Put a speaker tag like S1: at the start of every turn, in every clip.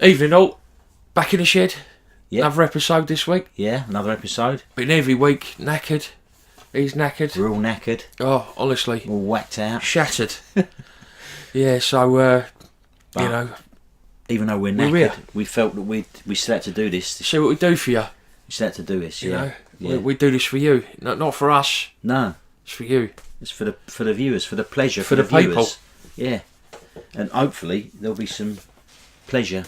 S1: Evening all. Back in the shed.
S2: Yep.
S1: Another episode this week.
S2: Yeah, another episode.
S1: Been every week knackered. He's knackered.
S2: We're all knackered.
S1: Oh, honestly.
S2: All whacked out.
S1: Shattered. Yeah, so, you know.
S2: Even though we're knackered, we felt that we set out to do this.
S1: See what we do for you.
S2: We set out to do this,
S1: You know,
S2: yeah.
S1: we do this for you. Not for us.
S2: No.
S1: It's for you.
S2: It's for the viewers, for the pleasure,
S1: For
S2: the
S1: the people.
S2: viewers. Yeah. And hopefully there'll be some pleasure,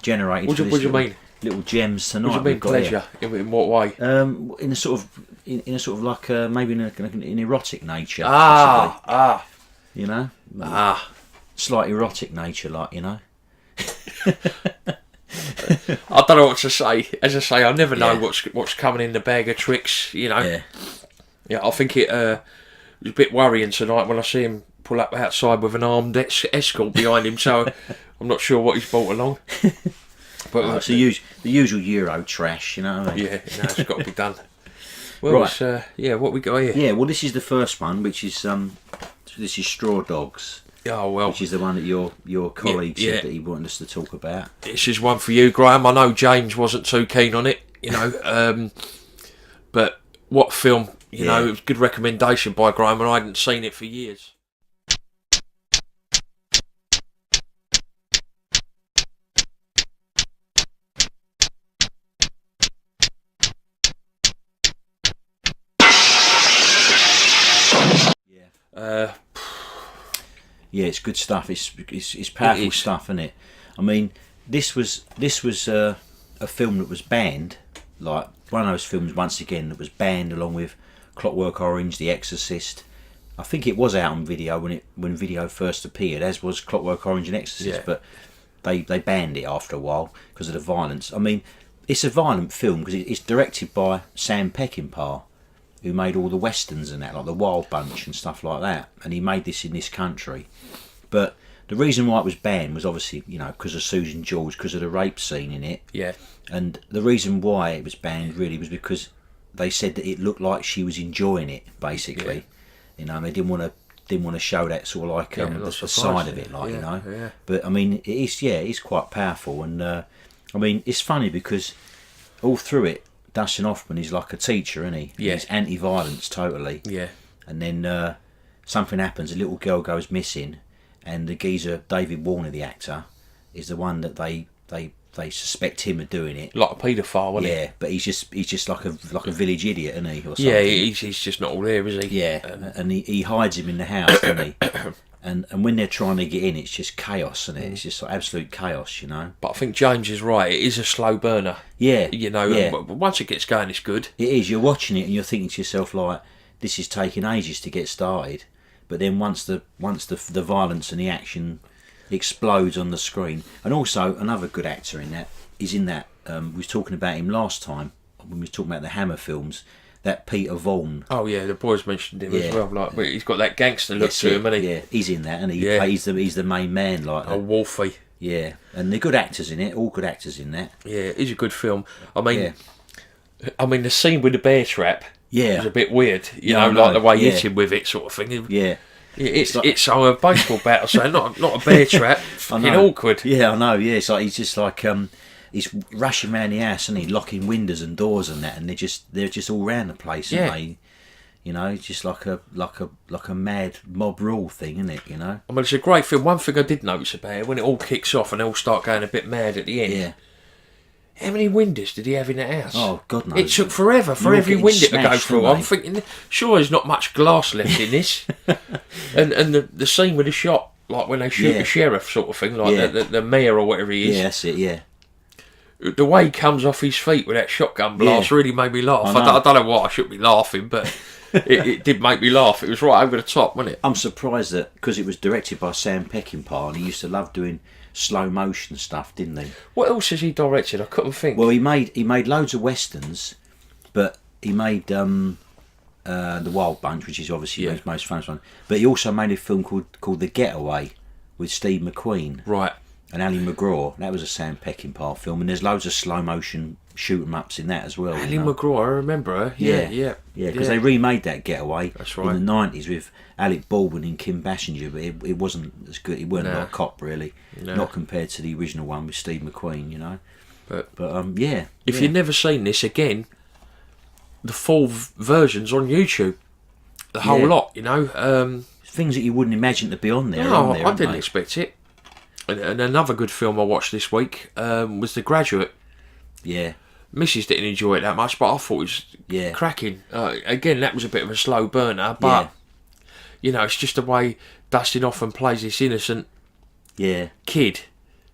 S2: generated.
S1: What do you mean?
S2: Little gems tonight.
S1: What do you mean pleasure? In what way?
S2: In a sort of like maybe in an erotic nature. Possibly. Slight erotic nature, like I
S1: don't know what to say. As I say, I never know what's coming in the bag of tricks. Yeah, I think it was a bit worrying tonight when I see him pull up outside with an armed escort behind him. So I'm not sure what he's brought along. But
S2: it's the usual Euro trash, you know what I mean?
S1: Yeah, it's got to be done. Well,
S2: right.
S1: What we got here?
S2: Yeah, well, this is the first one, which is this is Straw Dogs.
S1: Oh well,
S2: which is the one that your colleague said that he wanted us to talk about.
S1: This is one for you, Graham. I know James wasn't too keen on it, but what film? It was a good recommendation by Graham, and I hadn't seen it for years.
S2: Yeah, it's good stuff. It's powerful stuff, isn't it? I mean, this was a film that was banned, like one of those films once again that was banned along with Clockwork Orange, The Exorcist. I think it was out on video when video first appeared, as was Clockwork Orange and Exorcist, but they banned it after a while because of the violence. I mean, it's a violent film because it's directed by Sam Peckinpah, who made all the westerns and that, like the Wild Bunch and stuff like that, and he made this in this country. But the reason why it was banned was obviously, because of Susan George, because of the rape scene in it. Yeah. And the reason why it was banned really was because they said that it looked like she was enjoying it, basically. Yeah. They didn't want to show that sort of like the side of it, like Yeah. But I mean, it's quite powerful, and I mean, it's funny because all through it, Dustin Hoffman is like a teacher, isn't he? Yeah. He's anti-violence totally. Yeah. And then something happens, a little girl goes missing, and the geezer, David Warner, the actor, is the one that they suspect him of doing it.
S1: Like a paedophile, wasn't he?
S2: Yeah, but he's just like a village idiot, isn't he? Or something.
S1: Yeah, he's just not all there, is he?
S2: Yeah, and he hides him in the house, doesn't he? And when they're trying to get in, it's just chaos, isn't it? It's just like absolute chaos,
S1: But I think James is right. It is a slow burner.
S2: Yeah.
S1: But once it gets going, it's good.
S2: It is. You're watching it and you're thinking to yourself, like, this is taking ages to get started. But then once the violence and the action explodes on the screen, and also another good actor in that is in that. We was talking about him last time when we was talking about the Hammer films. That Peter Vaughan.
S1: Oh yeah, the boys mentioned him as well. Like, but he's got that gangster look to him, hasn't he?
S2: Yeah, he's in that, and he plays he's the main man, like
S1: a Wolfie.
S2: Yeah, and they're good actors in it. All good actors in that.
S1: Yeah, it is a good film. I mean, the scene with the bear trap.
S2: Yeah,
S1: was a bit weird. Like the way he hit him with it, sort of thing.
S2: Yeah.
S1: It's a baseball bat or something, not a bear trap. Fucking awkward.
S2: Yeah, I know. Yeah, it's like he's just like he's rushing around the house and he locking windows and doors and that, and they're just all around the place.
S1: Yeah.
S2: And it's just like a mad mob rule thing, isn't it?
S1: I mean, it's a great film. One thing I did notice about it, when it all kicks off and they all start going a bit mad at the end. Yeah. How many windows did he have in the house?
S2: Oh, God knows.
S1: It took forever for every window to go through. I'm thinking, sure, there's not much glass left in this. and the scene with the shot, like when they shoot the sheriff, sort of thing, like the mayor or whatever he is.
S2: Yeah, that's it. Yeah.
S1: The way he comes off his feet with that shotgun blast really made me laugh. I don't know why I shouldn't be laughing, but it did make me laugh. It was right over the top, wasn't it?
S2: I'm surprised that, because it was directed by Sam Peckinpah, and he used to love doing slow motion stuff, didn't he?
S1: What else has he directed? I couldn't think.
S2: Well, he made loads of westerns, but he made the Wild Bunch, which is obviously his most famous one. But he also made a film called The Getaway with Steve McQueen,
S1: right,
S2: and Ali McGraw. That was a Sam Peckinpah film, and there's loads of slow motion shoot 'em ups in that as well.
S1: Ally McGraw, I remember her. Yeah.
S2: Because they remade that Getaway
S1: That's right.
S2: in the 90s with Alec Baldwin and Kim Basinger, but it wasn't as good. It weren't like a cop really, not compared to the original one with Steve McQueen, you know. But
S1: if you've never seen this, again, the full version's on YouTube. The whole lot, you know.
S2: Things that you wouldn't imagine to be on there.
S1: No, I didn't expect it. And another good film I watched this week was The Graduate.
S2: Yeah.
S1: Mrs. didn't enjoy it that much, but I thought it was cracking. Again, that was a bit of a slow burner, but you know, it's just the way Dustin Hoffman plays this innocent kid.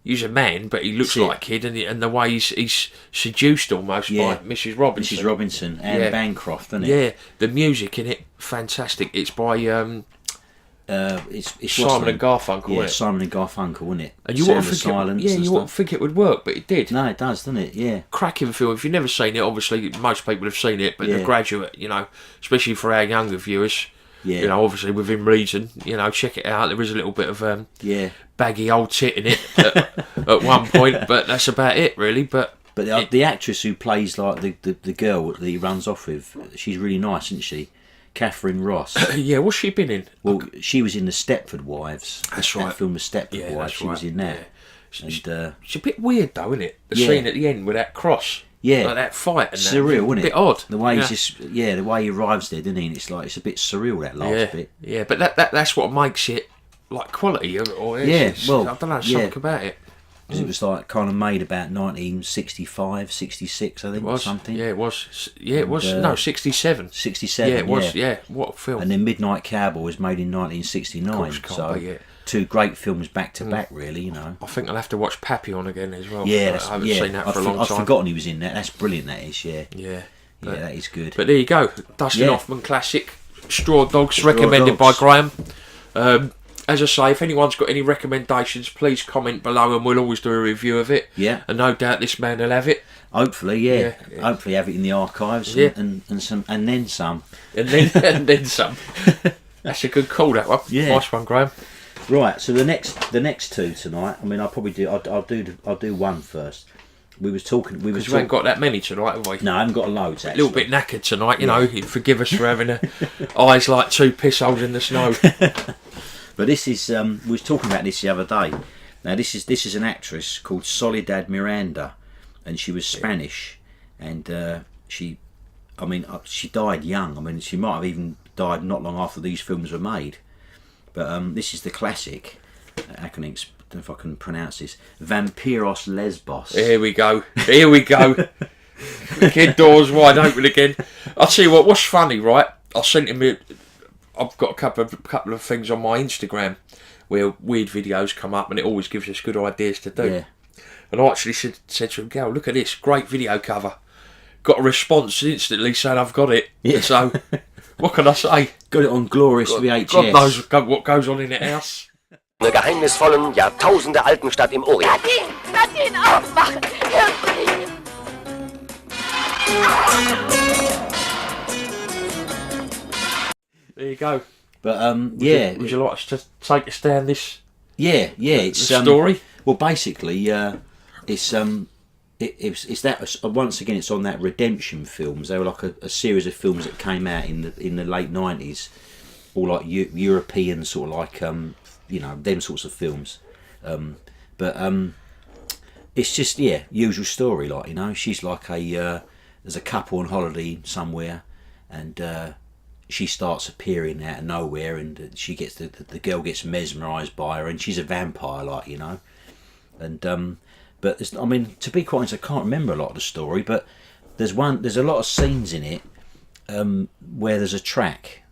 S1: He's a man, but he looks like a kid, and the way he's seduced almost by Mrs. Robinson.
S2: Mrs. Robinson and Bancroft, isn't it?
S1: Yeah, the music in it, fantastic. It's by
S2: it's
S1: Simon and Garfunkel.
S2: Yeah,
S1: isn't it?
S2: Simon and Garfunkel, isn't it?
S1: And you wouldn't think it would work, but it did.
S2: No, it does, doesn't it? Yeah.
S1: Cracking film. If you've never seen it, obviously most people have seen it, but The Graduate, you know, especially for our younger viewers. Yeah. You know, obviously within reason, you know, check it out. There is a little bit of baggy old tit in it at one point, but that's about it, really. But
S2: the actress who plays like the girl that he runs off with, she's really nice, isn't she? Catherine Ross.
S1: Yeah, what's she been in?
S2: Well, she was in the Stepford Wives.
S1: That's right.
S2: That film was Stepford Wives. She was in that.
S1: Yeah. And, it's a bit weird, though, isn't it? The scene at the end with that cross.
S2: Yeah,
S1: like that fight and
S2: surreal, isn't it?
S1: A bit odd.
S2: The way the way he arrives there, doesn't he? And it's like it's a bit surreal, that last bit.
S1: Yeah, but that's what makes it like quality, or I don't know, something about it.
S2: Because it was like kind of made about 1965, 66, I think, or something.
S1: Yeah, it was. Yeah, it was. No, 67.
S2: 67.
S1: Yeah, it was. Yeah, what a film.
S2: And then Midnight Cowboy was made in 1969. Two great films back to back, really. You know.
S1: I think I'll have to watch Papillon again as well.
S2: Yeah,
S1: I haven't seen that for a long time.
S2: I've forgotten he was in that. That's brilliant. That is. Yeah.
S1: Yeah.
S2: Yeah, that is good.
S1: But there you go, Dustin Hoffman classic, Straw Dogs, recommended by Graham. As I say, if anyone's got any recommendations, please comment below and we'll always do a review of it.
S2: Yeah.
S1: And no doubt this man will have it.
S2: Hopefully, yeah. Hopefully have it in the archives and then some.
S1: And then some. That's a good call, that one.
S2: Yeah.
S1: Nice one, Graham.
S2: Right, so the next two tonight, I mean I'll do one first. We ain't
S1: got that many tonight, have we?
S2: No, I haven't got loads, actually.
S1: A little bit knackered tonight, you know. Forgive us for having eyes like two piss holes in the snow.
S2: But this is we was talking about this the other day. Now this is an actress called Soledad Miranda, and she was Spanish, and she died young. I mean, she might have even died not long after these films were made. But this is the classic. I don't know if I can pronounce this. Vampiros Lesbos.
S1: Here we go. Kid doors wide open again. I'll tell you what's funny, right? I've got a couple of things on my Instagram where weird videos come up and it always gives us good ideas to do.
S2: Yeah.
S1: And I actually said to him, "Go look at this great video cover." Got a response instantly saying I've got it. Yeah. So what can I say?
S2: Got it on glorious VHS.
S1: God knows what goes on in the house.
S3: Einer geheimnisvollen, Jahrtausende alten Stadt im Orient.
S4: Nadine, aufwachen!
S1: There you go.
S2: But
S1: would you like us to take us down this?
S2: Yeah. It's
S1: story.
S2: Well, basically, it's that once again. It's on that Redemption films. They were like a series of films that came out in the late 90s, all like European sort of like them sorts of films. But it's just usual story. Like, you know, she's like there's a couple on holiday somewhere, and she starts appearing out of nowhere, and she gets the girl gets mesmerised by her, and she's a vampire, like, you know. And but to be quite honest, I can't remember a lot of the story, but there's a lot of scenes in it where there's a track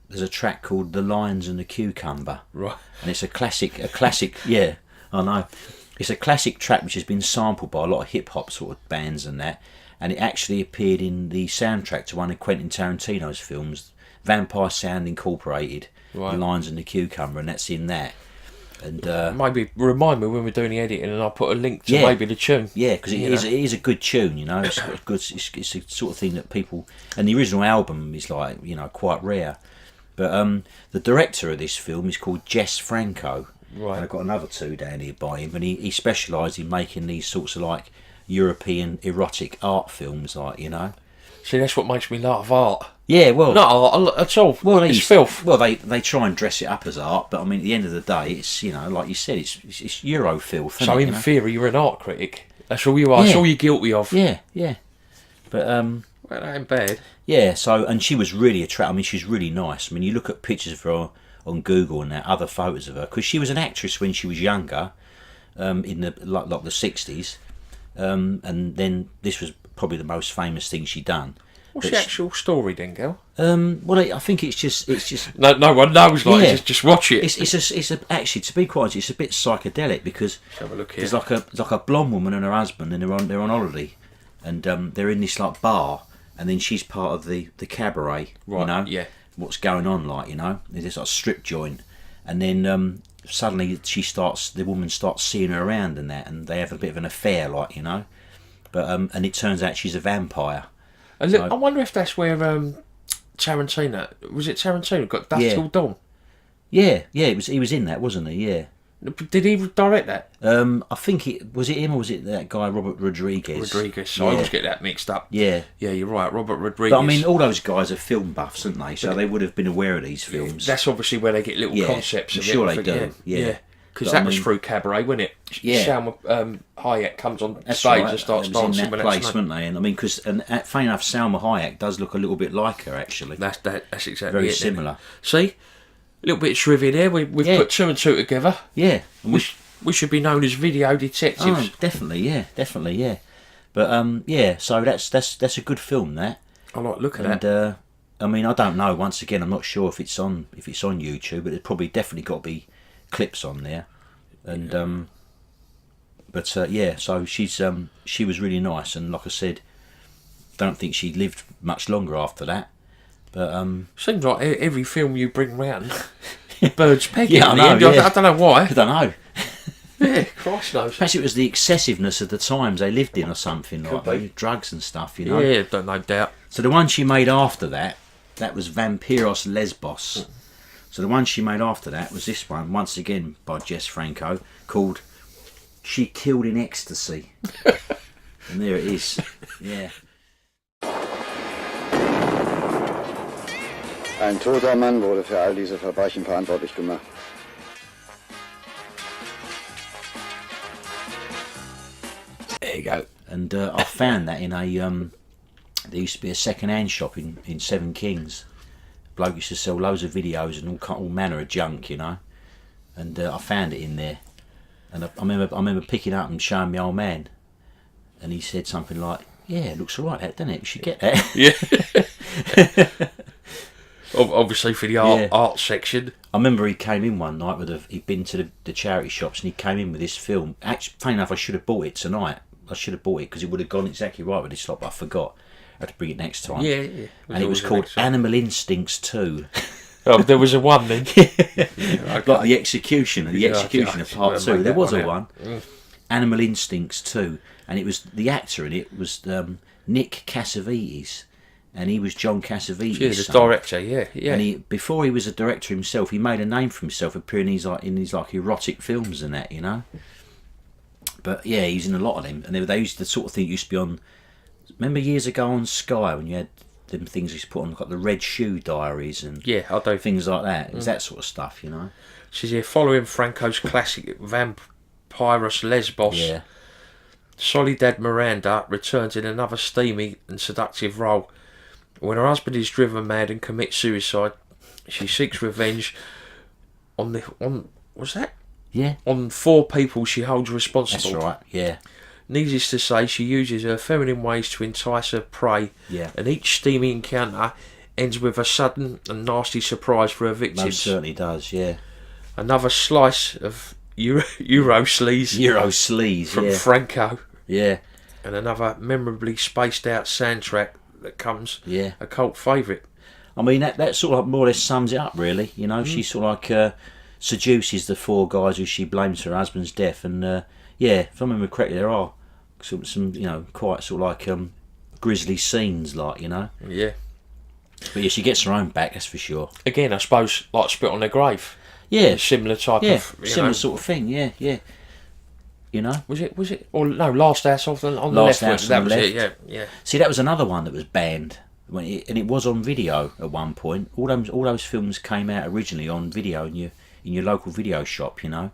S2: called "The Lions and the Cucumber,"
S1: right?
S2: And it's a classic. Yeah, I know. It's a classic track which has been sampled by a lot of hip hop sort of bands and that, and it actually appeared in the soundtrack to one of Quentin Tarantino's films, Vampire Sound Incorporated,
S1: right.
S2: The Lions and the Cucumber, and that's in that. And
S1: maybe remind me when we're doing the editing, and I'll put a link to maybe the tune.
S2: Yeah, because it is a good tune, you know. It's good. It's a sort of thing that people. And the original album is like, you know, quite rare. But the director of this film is called Jess Franco.
S1: Right.
S2: And I've got another two down here by him, and he specialised in making these sorts of like European erotic art films, like, you know.
S1: See, that's what makes me love art.
S2: Yeah, well,
S1: Not art at all.
S2: well,
S1: It's filth.
S2: Well, they try and dress it up as art, but I mean, at the end of the day, it's, you know, like you said, it's Euro filth.
S1: So
S2: isn't it,
S1: in
S2: you know?
S1: theory, you're an art critic. That's all you are. That's
S2: Yeah.
S1: all you're guilty of.
S2: Yeah, yeah. But
S1: Well, that ain't bad.
S2: yeah. So, and she was really attractive. I mean, she's really nice. I mean, you look at pictures of her on Google and that, other photos of her, because she was an actress when she was younger, in the like the 60s, and then this was probably the most famous thing she'd done.
S1: What's
S2: But
S1: the actual story then, girl?
S2: Well, I think it's just
S1: No one knows. Like,
S2: Yeah.
S1: just watch it.
S2: it's actually, to be quite honest, it's a bit psychedelic, because
S1: Let's have a look here.
S2: there's like a blonde woman and her husband, and they're on holiday, and they're in this like bar, and then she's part of the cabaret,
S1: Right,
S2: you know,
S1: yeah.
S2: what's going on, like, you know, there's this like strip joint, and then suddenly the woman starts seeing her around and that, and they have a bit of an affair, like, you know, but and it turns out she's a vampire.
S1: And look, I wonder if that's where Tarantino got Dusk
S2: Yeah.
S1: Till Dawn.
S2: Yeah, he was in that, wasn't he? Yeah.
S1: Did he direct that?
S2: I think it was him, or was it that guy Robert Rodriguez?
S1: So I always get that mixed up.
S2: Yeah.
S1: Yeah, you're right, Robert Rodriguez.
S2: But I mean, all those guys are film buffs, aren't they? So they would have been aware of these films.
S1: That's obviously where they get little
S2: Yeah,
S1: concepts.
S2: I'm
S1: of
S2: sure
S1: it.
S2: they do, yeah.
S1: Because
S2: But
S1: that
S2: I
S1: was
S2: mean-
S1: through Cabaret, wasn't it?
S2: Yeah.
S1: Salma Hayek comes on
S2: That's
S1: stage
S2: right.
S1: and starts
S2: It was
S1: dancing
S2: in
S1: with
S2: that
S1: that
S2: place,
S1: snake.
S2: weren't they? And I mean, because funny enough, Salma Hayek does look a little bit like her, actually.
S1: That's exactly
S2: Very
S1: it.
S2: similar.
S1: See, a little bit of trivia there. We've
S2: Yeah.
S1: put two and two together.
S2: Yeah. And
S1: We should be known as video detectives.
S2: oh, definitely, yeah. But yeah. So that's a good film, that.
S1: I like looking
S2: And
S1: at.
S2: I mean, I don't know. Once again, I'm not sure if it's on YouTube, but there's probably definitely got to be clips on there. And but yeah, so she was really nice, and like I said, don't think she lived much longer after that. But
S1: Seems like every film you bring round, birds pegging.
S2: Yeah, I
S1: in the
S2: know,
S1: end.
S2: yeah.
S1: I don't know why.
S2: I don't know.
S1: Yeah, Christ knows.
S2: Perhaps it was the excessiveness of the times they lived in, or something, like
S1: be.
S2: drugs and stuff, you know.
S1: Yeah, no doubt.
S2: So the one she made after that was Vampiros Lesbos. So the one she made after that was this one, once again by Jess Franco, called She Killed in Ecstasy. And there it is. Yeah.
S5: Ein toter Mann wurde für all diese Verbrechen verantwortlich gemacht.
S1: There you go.
S2: And I found that in a there used to be a second-hand shop in Seven Kings. Bloke used to sell loads of videos and all manner of junk, you know. And I found it in there, and I remember picking it up and showing my old man, and he said something like, "Yeah, it looks alright, that, doesn't it? We should get that."
S1: Yeah. Obviously for the art section.
S2: I remember he came in one night he'd been to the charity shops, and he came in with this film. Actually, funny enough, I should have bought it tonight. I should have bought it because it would have gone exactly right with this lot, but I forgot. I had to bring it next time.
S1: Yeah.
S2: And it was called Animal Instincts 2.
S1: Oh, there was a one then.
S2: Like the execution of part 2. There was a one. Animal Instincts 2. And it was, the actor in it was Nick Cassavetes. And he was John Cassavetes'
S1: Yeah, the
S2: son.
S1: director, yeah.
S2: And before he was a director himself, he made a name for himself appearing in these erotic films and that, you know. But yeah, he's in a lot of them. And they used the sort of thing used to be on. Remember years ago on Sky when you had them things you used to put on, like the Red Shoe Diaries and
S1: I don't
S2: things like that. It was that sort of stuff, you know.
S1: She's here following Franco's classic Vampiros Lesbos.
S2: Yeah.
S1: Soledad Miranda returns in another steamy and seductive role. When her husband is driven mad and commits suicide, she seeks revenge on what's that?
S2: Yeah.
S1: On 4 people she holds responsible.
S2: That's right, yeah.
S1: Needless to say, she uses her feminine ways to entice her prey,
S2: Yeah.
S1: and each steamy encounter ends with a sudden and nasty surprise for her victims.
S2: Most certainly does, yeah.
S1: Another slice of Euro Sleaze
S2: Euro Sleaze,
S1: from
S2: yeah.
S1: Franco,
S2: Yeah,
S1: and another memorably spaced out soundtrack that comes
S2: yeah.
S1: a cult favourite.
S2: I mean, that sort of more or less sums it up, really. You know, she sort of seduces the 4 guys who she blames for her husband's death. And, yeah, if I remember correctly, there are some quite sort of grisly scenes, you know.
S1: Yeah.
S2: But yeah, she gets her own back, that's for sure.
S1: Again, I suppose, like Spit on their Grave.
S2: Yeah.
S1: A similar type
S2: Yeah,
S1: of...
S2: similar sort of thing, yeah. You know?
S1: Was it? Or no, Last House on the
S2: Last
S1: left.
S2: House
S1: That
S2: on the
S1: was
S2: Left.
S1: it. Yeah.
S2: See, that was another one that was banned, and it was on video at one point. All those films came out originally on video in your local video shop, you know.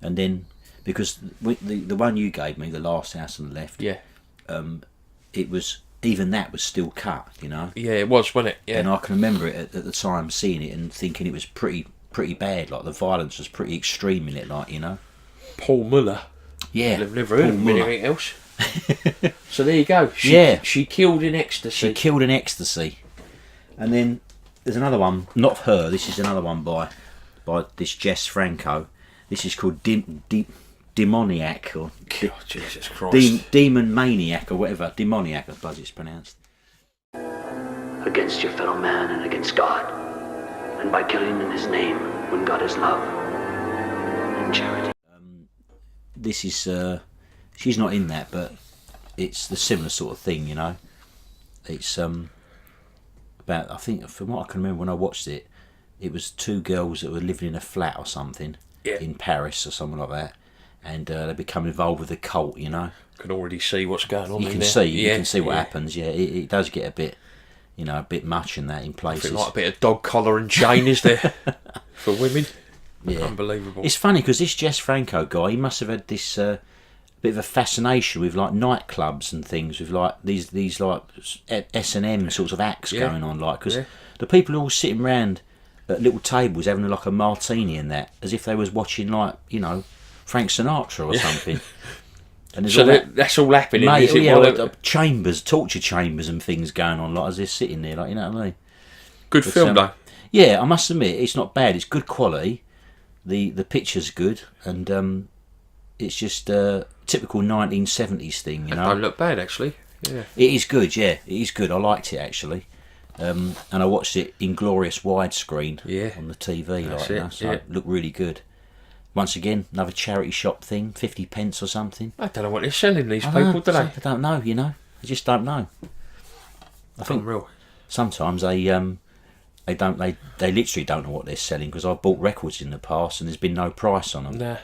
S2: And then because the one you gave me, The Last House on the Left,
S1: Yeah.
S2: It was, even that was still cut, you know.
S1: Yeah, it was, wasn't it? Yeah.
S2: And I can remember it at the time, seeing it and thinking it was pretty bad. Like the violence was pretty extreme in it, like, you know.
S1: Paul Muller.
S2: Yeah,
S1: I've never heard of anything else. So there you go. She killed in ecstasy.
S2: She killed in ecstasy. And then there's another one, not her. This is another one by this Jess Franco. This is called Demoniac, or
S1: God, Jesus Christ.
S2: Demon Maniac, or whatever. Demoniac, I suppose it's pronounced.
S6: Against your fellow man and against God, and by killing in his name when God is love and charity.
S2: This is she's not in that, but it's the similar sort of thing, you know. It's about, I think from what I can remember when I watched it, it was two girls that were living in a flat or something in Paris or something like that, and they become involved with the cult, you know.
S1: Can already see what's going on.
S2: You can see what happens. Yeah, it does get a bit, you know, a bit much in that in places.
S1: Like a bit of dog collar and chain, is there, for women?
S2: Yeah.
S1: Unbelievable.
S2: It's funny because this Jess Franco guy, he must have had this bit of a fascination with like nightclubs and things, with like these like S&M sorts of acts going on, like, because the people are all sitting around at little tables having like a martini and that, as if they was watching, like, you know, Frank Sinatra or something. And there's
S1: so that's all happening.
S2: Mate,
S1: like
S2: chambers, torture chambers and things going on, like, as they're sitting there, like, you know what I mean?
S1: Good film though.
S2: Yeah, I must admit, it's not bad. It's good quality. The picture's good, and it's just a typical 1970s thing, you know.
S1: Don't look bad, actually. Yeah.
S2: It is good, yeah. It is good. I liked it, actually. And I watched it in glorious widescreen on the TV, like, you know, so it looked really good. Once again, another charity shop thing, 50 pence or something.
S1: I don't know what they're selling, these people, do they?
S2: I don't know, you know. I just don't know. I think
S1: Unreal.
S2: sometimes they literally don't know what they're selling, because I've bought records in the past and there's been no price on them.
S1: Nah.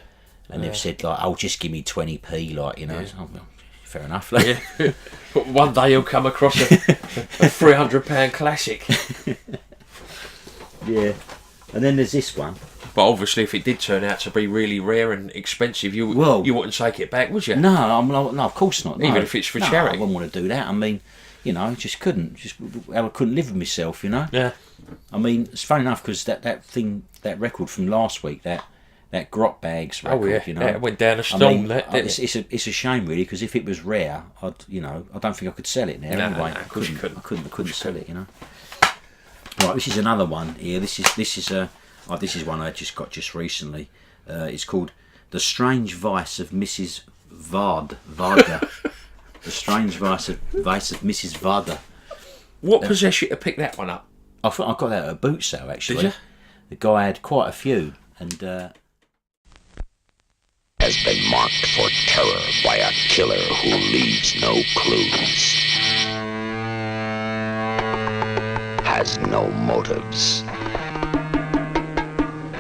S2: And they've said, like, oh, just give me 20p, like, you know. Yeah. Oh, well, fair enough. Like.
S1: Yeah. But one day he'll come across a £300 classic.
S2: Yeah. And then there's this one.
S1: But obviously, if it did turn out to be really rare and expensive, you wouldn't take it back, would you?
S2: No, no, of course not. No.
S1: Even if it's for charity.
S2: I wouldn't want to do that. I mean, you know, just couldn't. I couldn't live with myself, you know.
S1: Yeah.
S2: I mean, it's funny enough, because that record from last week, that Grot Bags record, you know,
S1: it went down a storm.
S2: I mean,
S1: didn't it?
S2: it's a shame, really, because if it was rare, I don't think I could sell it now. Anyway, I couldn't sell it, you know. Right, this is another one here. This is one I just recently. It's called The Strange Vice of Mrs. Varda. The Strange Vice of Mrs. Varda.
S1: What possessed you to pick that one up?
S2: I thought I got that at a boot sale, actually.
S1: Did you?
S2: The guy had quite a few, and
S3: Has been marked for terror by a killer who leaves no clues. Has no motives.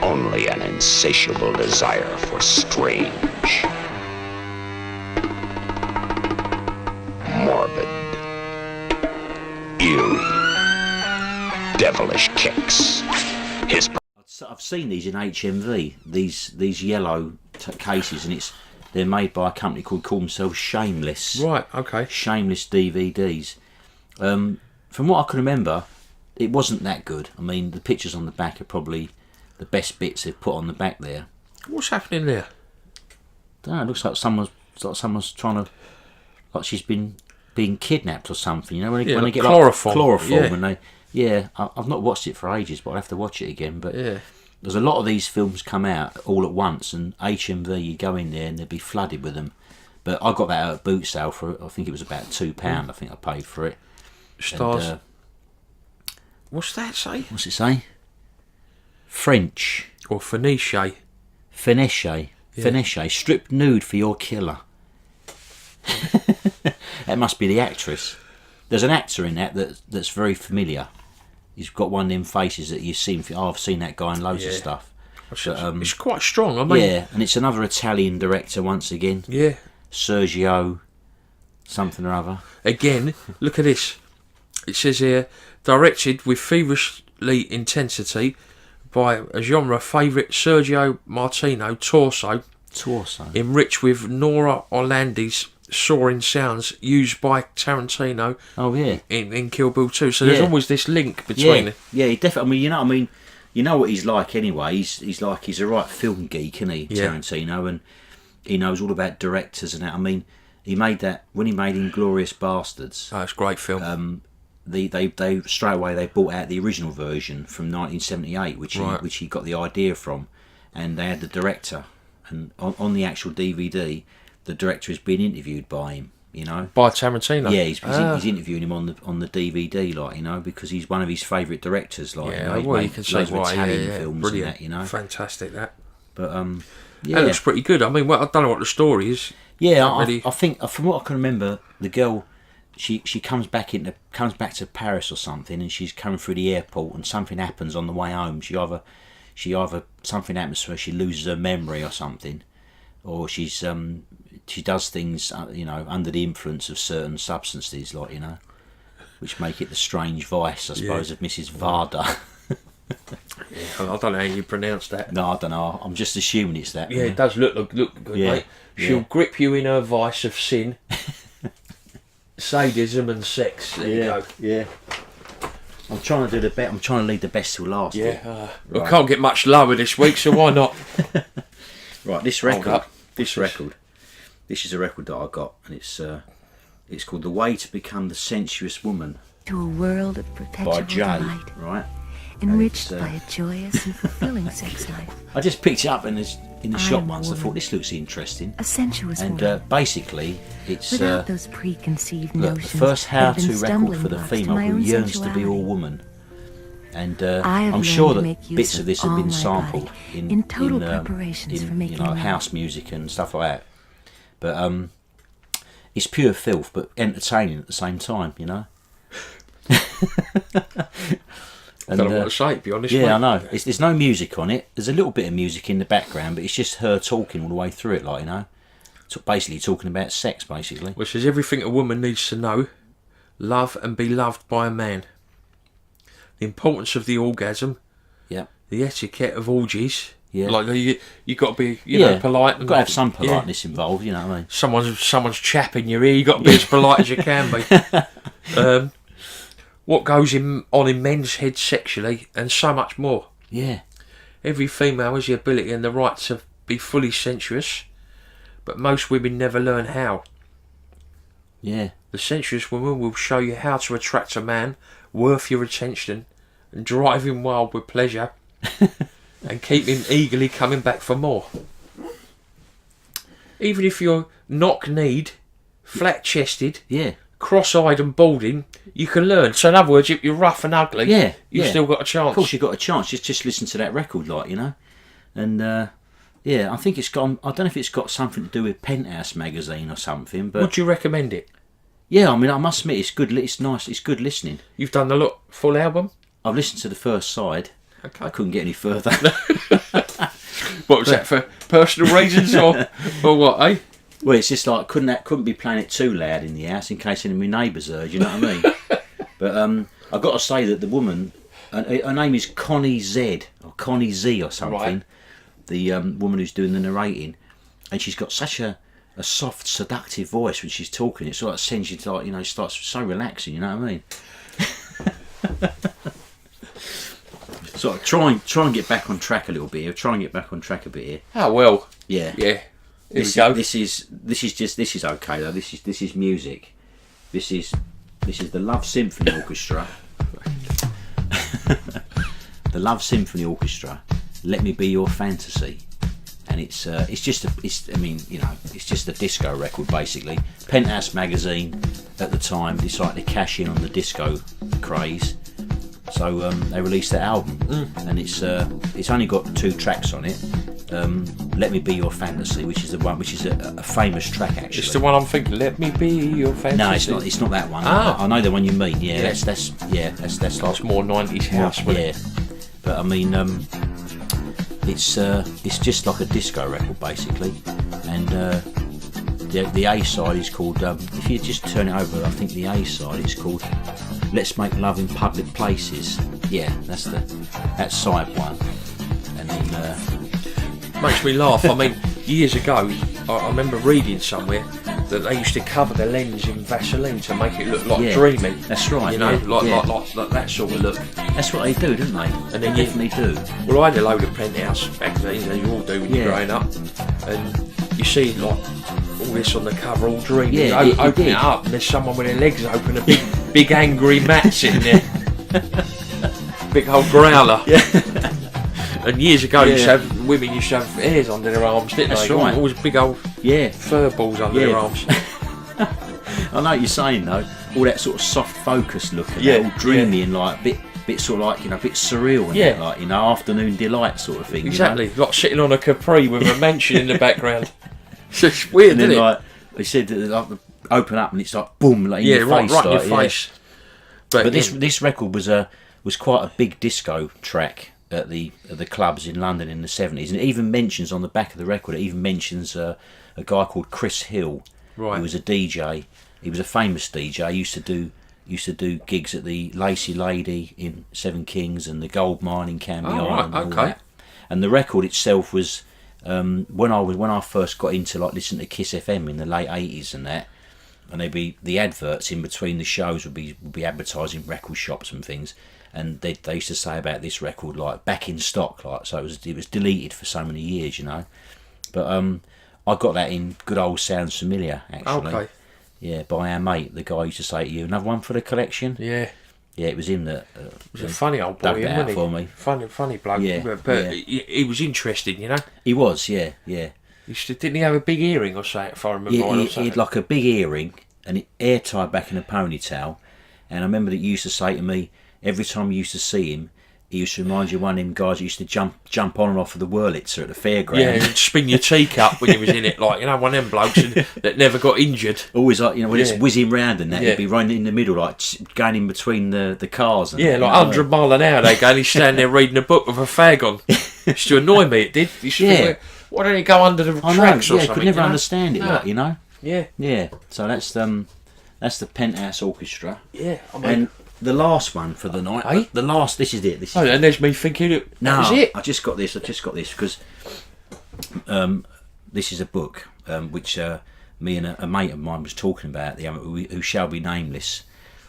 S3: Only an insatiable desire for strange, morbid, eerie, devilish kicks.
S2: I've seen these in HMV. These yellow cases, and they're made by a company called themselves Shameless.
S1: Right. Okay.
S2: Shameless DVDs. From what I can remember, it wasn't that good. I mean, the pictures on the back are probably the best bits they've put on the back there.
S1: What's happening there?
S2: I don't know, it looks like someone's trying to, like she's being kidnapped or something. You know, when they get chloroform, and I've not watched it for ages, but I'll have to watch it again. But there's a lot of these films come out all at once, and HMV, you go in there and they'd be flooded with them. But I got that at a boot sale for, I think it was about £2. I think I paid for it.
S1: Stars.
S2: And,
S1: what's that say?
S2: What's it say? French.
S1: Or Finesse.
S2: Finesse. Stripped nude for your killer. That must be the actress. There's an actor in that's very familiar. He's got one of them faces that you've seen. Oh, I've seen that guy in loads of stuff.
S1: It's quite strong. I mean,
S2: yeah, and it's another Italian director once again.
S1: Yeah.
S2: Sergio, something or other.
S1: Again, look at this. It says here, directed with feverishly intensity by a genre favourite Sergio Martino, Torso, enriched with Nora Orlandi's soaring sounds used by Tarantino.
S2: Oh yeah,
S1: in Kill Bill 2. So there's always this link between it.
S2: Yeah, he definitely. I mean, you know what he's like anyway. He's a right film geek, isn't he, Tarantino, and he knows all about directors and that. I mean, he made that when he made Inglourious Bastards.
S1: Oh, it's a great film.
S2: They straight away they brought out the original version from 1978, which he got the idea from, and they had the director, and on the actual DVD, the director has been interviewed by him. You know,
S1: by Tarantino.
S2: Yeah, he's interviewing him on the DVD, like, you know, because he's one of his favourite directors. Like,
S1: yeah,
S2: you know,
S1: you can say why.
S2: Italian films.
S1: Brilliant.
S2: And that, you know,
S1: fantastic that.
S2: But
S1: that looks pretty good. I mean, I don't know what the story is.
S2: Yeah, I think from what I can remember, the girl, she comes back to Paris or something, and she's coming through the airport, and something happens on the way home. She either something happens to her, she loses her memory or something, or she does things, you know, under the influence of certain substances, like, you know, which make it the strange vice, I suppose, of Mrs. Varda.
S1: Yeah, I don't know how you pronounce that.
S2: No, I don't know. I'm just assuming it's that.
S1: Yeah, it does look good, mate. She'll grip you in her vice of sin, sadism, and sex. There you go.
S2: Yeah. I'm trying to do the I'm trying to lead the best till last.
S1: Yeah. I can't get much lower this week, so why not?
S2: Right, this record. This is a record that I got, and it's called "The Way to Become the Sensuous Woman"
S7: to a world of perpetual
S2: by Jay.
S7: delight,
S2: right?
S7: enriched by a joyous and fulfilling sex life.
S2: I just picked it up in the shop once. I thought this looks interesting.
S7: A sensuous
S2: and
S7: woman.
S2: Basically, it's
S7: without those preconceived
S2: the
S7: notions.
S2: first how-to record
S7: stumbling
S2: for the
S7: blocks to
S2: female
S7: my
S2: who
S7: own
S2: yearns to be
S7: sensuality.
S2: all woman. And
S7: I have
S2: I'm sure
S7: learned to
S2: that
S7: make use
S2: bits of this have
S7: all
S2: been
S7: my
S2: sampled
S7: body in total preparations for making love.
S2: house music and stuff like that. But it's pure filth, but entertaining at the same time, you know.
S1: I don't know what to say, to be honest.
S2: Yeah,
S1: mate.
S2: I know. There's no music on it. There's a little bit of music in the background, but it's just her talking all the way through it, like, you know. Basically talking about sex, basically.
S1: Which is everything a woman needs to know: love and be loved by a man. The importance of the orgasm.
S2: Yeah.
S1: The etiquette of orgies.
S2: Yeah.
S1: Like you got to be, you know, polite.
S2: You've got to have some politeness involved, you know what I mean?
S1: Someone's chapping your ear. You got to be as polite as you can be. What goes on in men's heads sexually, and so much more.
S2: Yeah.
S1: Every female has the ability and the right to be fully sensuous, but most women never learn how.
S2: Yeah.
S1: The sensuous woman will show you how to attract a man worth your attention and drive him wild with pleasure and keep him eagerly coming back for more. Even if you're knock-kneed, flat-chested, cross-eyed and balding, you can learn. So in other words, if you're rough and ugly, you've still got a chance.
S2: Of course you've got a chance. Just listen to that record, like, you know. And I think it's got, I don't know if it's got something to do with Penthouse magazine or something, but
S1: would you recommend it?
S2: Yeah, I mean, I must admit, it's good. It's nice. It's good listening.
S1: You've done the full album?
S2: I've listened to the first side.
S1: Okay.
S2: I couldn't get any further.
S1: What was that, for personal reasons or what, eh?
S2: Well, it's just like couldn't be playing it too loud in the house in case any of my neighbours heard. You know what I mean? But I've got to say that the woman, her name is Connie Z or Connie Z or something.
S1: Right.
S2: The woman who's doing the narrating, and she's got such a soft, seductive voice when she's talking. It sort of sends you to, like, you know, starts so relaxing. You know what I mean? So try and get back on track a little bit here. Try and get back on track a bit here.
S1: Oh well.
S2: Yeah.
S1: Yeah.
S2: This is okay though. This is music. This is the Love Symphony Orchestra. The Love Symphony Orchestra. Let Me Be Your Fantasy. And it's just a disco record basically. Penthouse magazine at the time decided to cash in on the disco craze, so they released that album, and it's only got 2 tracks on it. Let Me Be Your Fantasy, which is the one which is a famous track actually.
S1: It's the one I'm thinking. Let me be your fantasy.
S2: No, it's not. It's not that one.
S1: Ah.
S2: I know the one you mean. Yeah, that's like
S1: more 90s house.
S2: yeah, but I mean, it's just like a disco record basically, and the A side is called. If you just turn it over, I think the A side is called "Let's Make Love in Public Places." Yeah, that's side one, and then
S1: makes me laugh. I mean, years ago, I remember reading somewhere that they used to cover the lens in Vaseline to make it look like dreamy.
S2: That's right.
S1: You know,
S2: yeah,
S1: like that sort of look.
S2: That's what they do, don't they?
S1: And then
S2: they definitely do.
S1: Well, I had a load of Penthouse magazines, as you all do when you're growing up, and you see like all this on the cover, all dreamy.
S2: Yeah,
S1: you open it up, and there's someone with their legs open, a big angry Matt's in there, big old growler. Yeah. And years ago, women used to have hairs under their arms, didn't
S2: That's
S1: they?
S2: right.
S1: Always big old fur balls under their arms.
S2: I know what you're saying though. All that sort of soft focus look, and all dreamy and like bit sort of like, you know, a bit surreal and that, like, you know, afternoon delight sort of thing.
S1: Exactly,
S2: you know?
S1: like sitting on a Capri with a mansion in the background. It's just weird, isn't it?
S2: Like they said, that like, open up and it's like boom, like in your face,
S1: right in
S2: like,
S1: your face.
S2: But this record was quite a big disco track at the clubs in London in the 70s, and it even mentions on the back of the record. It even mentions a guy called Chris Hill, who was a DJ. He was a famous DJ. He used to do gigs at the Lacy Lady in Seven Kings and the Gold Mine in Canby Island. And all that. And the record itself was when I first got into like listening to Kiss FM in the late 80s and that, and there'd be the adverts in between the shows would be advertising record shops and things. And they used to say about this record, like, back in stock, like, so it was deleted for so many years, you know. But I got that in Good Old Sounds Familiar, actually. Okay. Yeah, by our mate, the guy used to say to you, another one for the collection?
S1: Yeah.
S2: Yeah, it was him that...
S1: He was a funny old boy, wasn't he?
S2: For me.
S1: Funny bloke. Yeah, but he was interesting, you know.
S2: He was, yeah.
S1: Didn't he have a big earring or something, if I remember right?
S2: He had like a big earring and it hair tied back in a ponytail. And I remember that you used to say to me, every time you used to see him, he used to remind you of one of them guys who used to jump on and off of the Wurlitzer at the fairground. Yeah,
S1: and spin your teacup when you was in it, like, you know, one of them blokes that never got injured.
S2: Always like, you know, when it's whizzing round and that, he'd be running in the middle, like going in between the cars. And
S1: like 100 mile an hour they go, and he's standing there reading a book with a fag on. It used to annoy me, it did. You should think, why don't he go under the tracks or something?
S2: I could never understand it, like, you know.
S1: Yeah.
S2: So that's the Penthouse Orchestra.
S1: Yeah, I mean,
S2: and the last one for the night. The last. This is it.
S1: And there's me thinking, that was it.
S2: I just got this because this is a book which me and a mate of mine was talking about. Who shall be nameless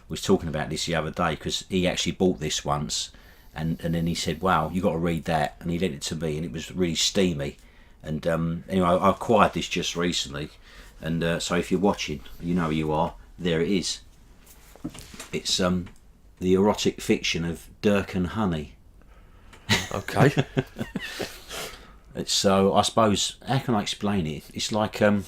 S2: was talking about this the other day because he actually bought this once, and then he said, "Wow, you got to read that," and he lent it to me, and it was really steamy. And anyway, I acquired this just recently, and so if you're watching, you know who you are. There it is. It's the erotic fiction of Dirk and Honey.
S1: Okay.
S2: It's so, I suppose, how can I explain it? It's like a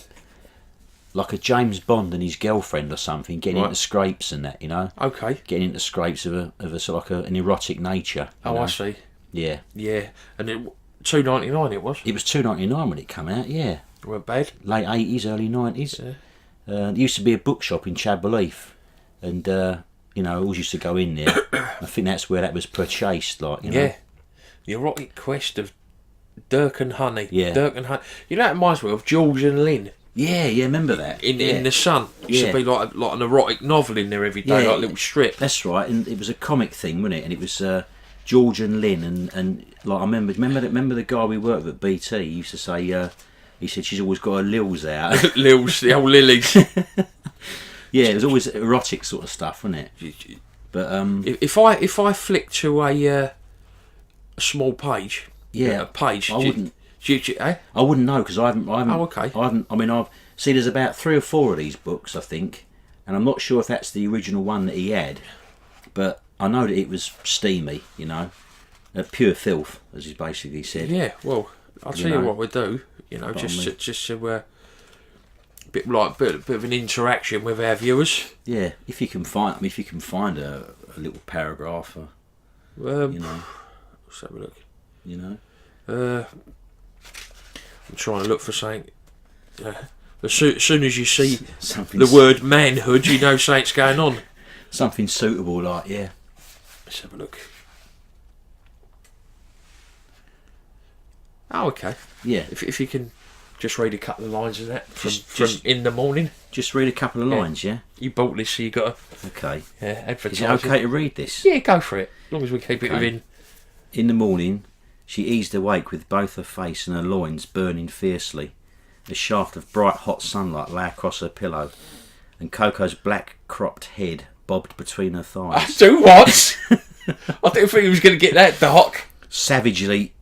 S2: James Bond and his girlfriend or something getting into scrapes and that, you know.
S1: Okay.
S2: Getting into scrapes of a sort of like an erotic nature.
S1: Oh,
S2: know?
S1: I see.
S2: Yeah.
S1: Yeah, and it $2.99 it was.
S2: It was $2.99 when it came out. Yeah.
S1: It weren't bad.
S2: Late 80s, early 90s.
S1: Yeah.
S2: There used to be a bookshop in Chadbelief, and you know, I always used to go in there. I think that's where that was purchased, like, you know.
S1: Yeah, the erotic quest of Dirk and Honey.
S2: Yeah,
S1: Dirk and Honey. You know, that reminds me of George and Lynn.
S2: Yeah, remember that?
S1: In the Sun, it used to be like an erotic novel in there every day, like a little strip.
S2: That's right, and it was a comic thing, wasn't it? And it was George and Lynn, and like I remember the guy we worked with at BT. He used to say. He said she's always got her lils out.
S1: Lils, the old lilies.
S2: Yeah, it was always erotic sort of stuff, wasn't it? But
S1: if I flick to a small page, a page,
S2: I wouldn't.
S1: I
S2: wouldn't know because I haven't.
S1: Oh, okay.
S2: I've seen there's about 3 or 4 of these books, I think, and I'm not sure if that's the original one that he had, but I know that it was steamy, you know, pure filth, as he basically said.
S1: Yeah, well, I'll tell you what we do. You know, just to bit of an interaction with our viewers.
S2: Yeah, if you can find a little paragraph, you know,
S1: let's have a look.
S2: You know,
S1: I'm trying to look for something. As soon as you see
S2: something
S1: the word manhood, you know something's going on.
S2: Something suitable, like, yeah.
S1: Let's have a look. Oh, okay.
S2: Yeah.
S1: If you can just read a couple of lines of that from
S2: Just-
S1: In the Morning.
S2: Just read a couple of lines, yeah?
S1: You bought this, so you got to
S2: Okay.
S1: advertise
S2: Is it okay to read this?
S1: Yeah, go for it. As long as we keep it
S2: Okay.
S1: within.
S2: In the morning, she eased awake with both her face and her loins burning fiercely. A shaft of bright hot sunlight lay across her pillow, and Coco's black cropped head bobbed between her thighs.
S1: Do what? I didn't think he was going to get that dark.
S2: Savagely,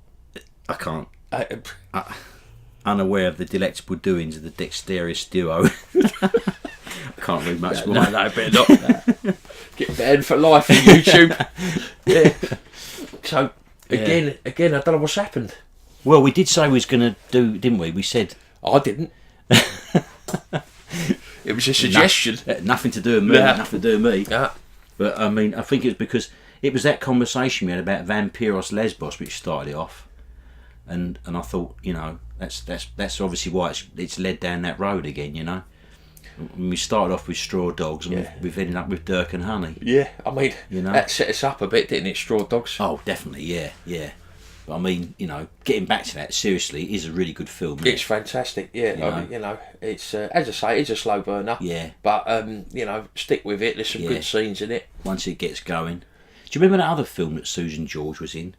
S2: I can't. Unaware of the delectable doings of the dexterous duo. I can't read much more.
S1: No, better not. Get banned for life on YouTube. Yeah. So again, I don't know what's happened.
S2: Well, we did say we was going to do, didn't we? We said
S1: I didn't. It was a suggestion.
S2: nothing to do with me.
S1: Yeah.
S2: Nothing to do with me.
S1: Yeah.
S2: But I mean, I think it was because it was that conversation we had about Vampiros Lesbos which started it off, and I thought, you know, that's obviously why it's led down that road again. You know, and we started off with Straw Dogs, and we've ended up with Dirk and Honey.
S1: Yeah, I mean,
S2: You know?
S1: that set us up a bit, didn't it? Straw Dogs.
S2: Oh, definitely, yeah. But I mean, you know, getting back to that, seriously, it is a really good film. Isn't
S1: It's
S2: it?
S1: fantastic, yeah. You know, it's as I say, it's a slow burner.
S2: Yeah.
S1: But you know, stick with it. There's some good scenes in it.
S2: Once it gets going. Do you remember that other film that Susan George was in?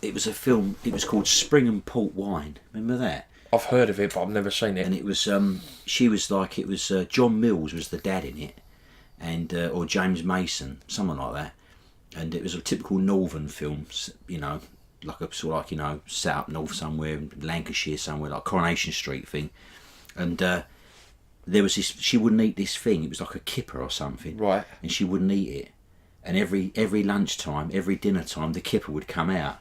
S2: It was a film. It was called Spring and Port Wine. Remember that?
S1: I've heard of it, but I've never seen it.
S2: And it was she was like, it was John Mills was the dad in it, and or James Mason, someone like that. And it was a typical northern film, you know, like a sort of like, you know, set up north somewhere in Lancashire somewhere, like Coronation Street thing. And there was this, she wouldn't eat this thing. It was like a kipper or something,
S1: Right.
S2: And she wouldn't eat it. And every lunchtime, every dinner time, the kipper would come out.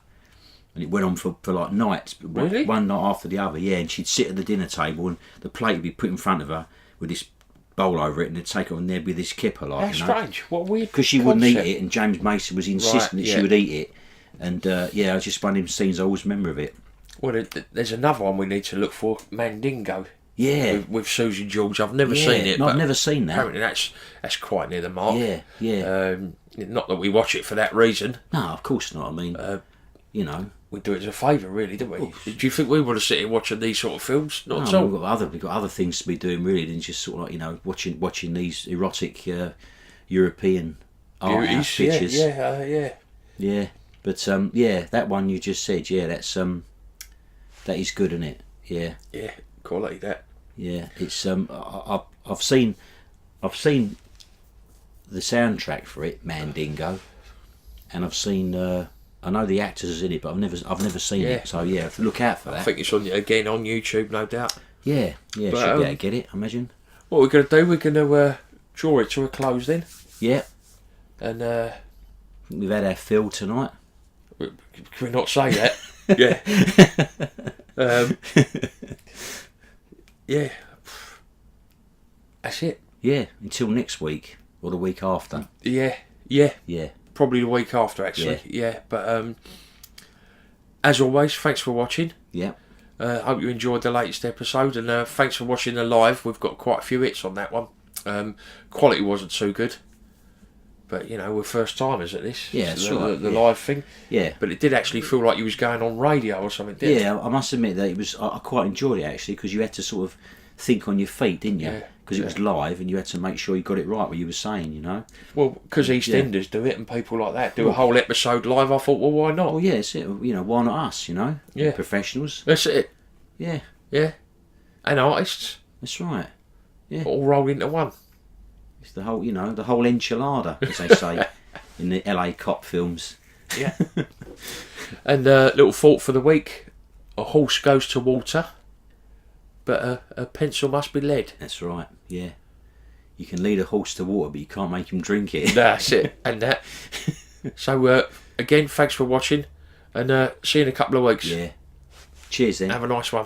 S2: And it went on for like nights,
S1: Really?
S2: one night after the other, yeah. And she'd sit at the dinner table, and the plate would be put in front of her with this bowl over it, and they'd take it, and there'd be this kipper, like,
S1: That's
S2: you know,
S1: strange. What a weird.
S2: because she wouldn't eat
S1: concept.
S2: it, and James Mason was insisting that
S1: yeah.
S2: she would eat it. And yeah, it's just one of them scenes I always remember of it.
S1: Well, there's another one we need to look for. Mandingo.
S2: Yeah,
S1: With Susan George. I've never
S2: yeah.
S1: seen it.
S2: No,
S1: but
S2: I've never seen that.
S1: Apparently, that's quite near the mark.
S2: Yeah.
S1: Not that we watch it for that reason.
S2: No, of course not. I mean, you know,
S1: We do it as a favour, really, don't we? Do you think we want to sit here watching these sort of films? Not at all.
S2: we've got other things to be doing really than just sort of like, you know, watching these erotic European art house pictures.
S1: Yeah.
S2: But yeah, that one you just said, yeah, that's that is good, isn't it? Yeah.
S1: Yeah, quality that.
S2: Yeah, it's I've seen the soundtrack for it, Mandingo, and I've seen I know the actors in it, but I've never seen it. So yeah, look out for that.
S1: I think it's on again on YouTube, no doubt.
S2: Yeah, should be able to get it, I imagine.
S1: What we're going to do, we're going to draw it to a close then,
S2: Yeah,
S1: and
S2: we've had our fill tonight.
S1: can we not say that? Yeah. That's it.
S2: Yeah, until next week or the week after.
S1: Yeah.
S2: Yeah,
S1: Probably the week after, actually. Yeah. But as always, thanks for watching.
S2: yeah.
S1: Hope you enjoyed the latest episode, and thanks for watching the live. We've got quite a few hits on that one. Quality wasn't too good, but you know, we're first timers at this.
S2: Yeah, that's
S1: the,
S2: right,
S1: the
S2: yeah.
S1: live thing.
S2: Yeah.
S1: But it did actually feel like you was going on radio or something, didn't it?
S2: Yeah, I must admit that it was. I quite enjoyed it actually, because you had to sort of think on your feet, didn't you?
S1: Yeah,
S2: Because it was live, and you had to make sure you got it right what you were saying, you know.
S1: Well, because EastEnders do it, and people like that do a whole episode live. I thought, well, why not?
S2: Oh yeah, it's it. You know, why not us? You know,
S1: Yeah.
S2: We're professionals.
S1: That's it.
S2: Yeah,
S1: Yeah, and artists
S2: that's right.
S1: all rolled into one.
S2: It's the whole, you know, the whole enchilada, as they say in the LA cop films.
S1: Yeah. And little thought for the week: a horse goes to water, but a pencil must be lead.
S2: That's right. Yeah, you can lead a horse to water, but you can't make him drink it.
S1: That's it, and that. So again, thanks for watching, and see you in a couple of weeks.
S2: Yeah. Cheers then.
S1: Have a nice one.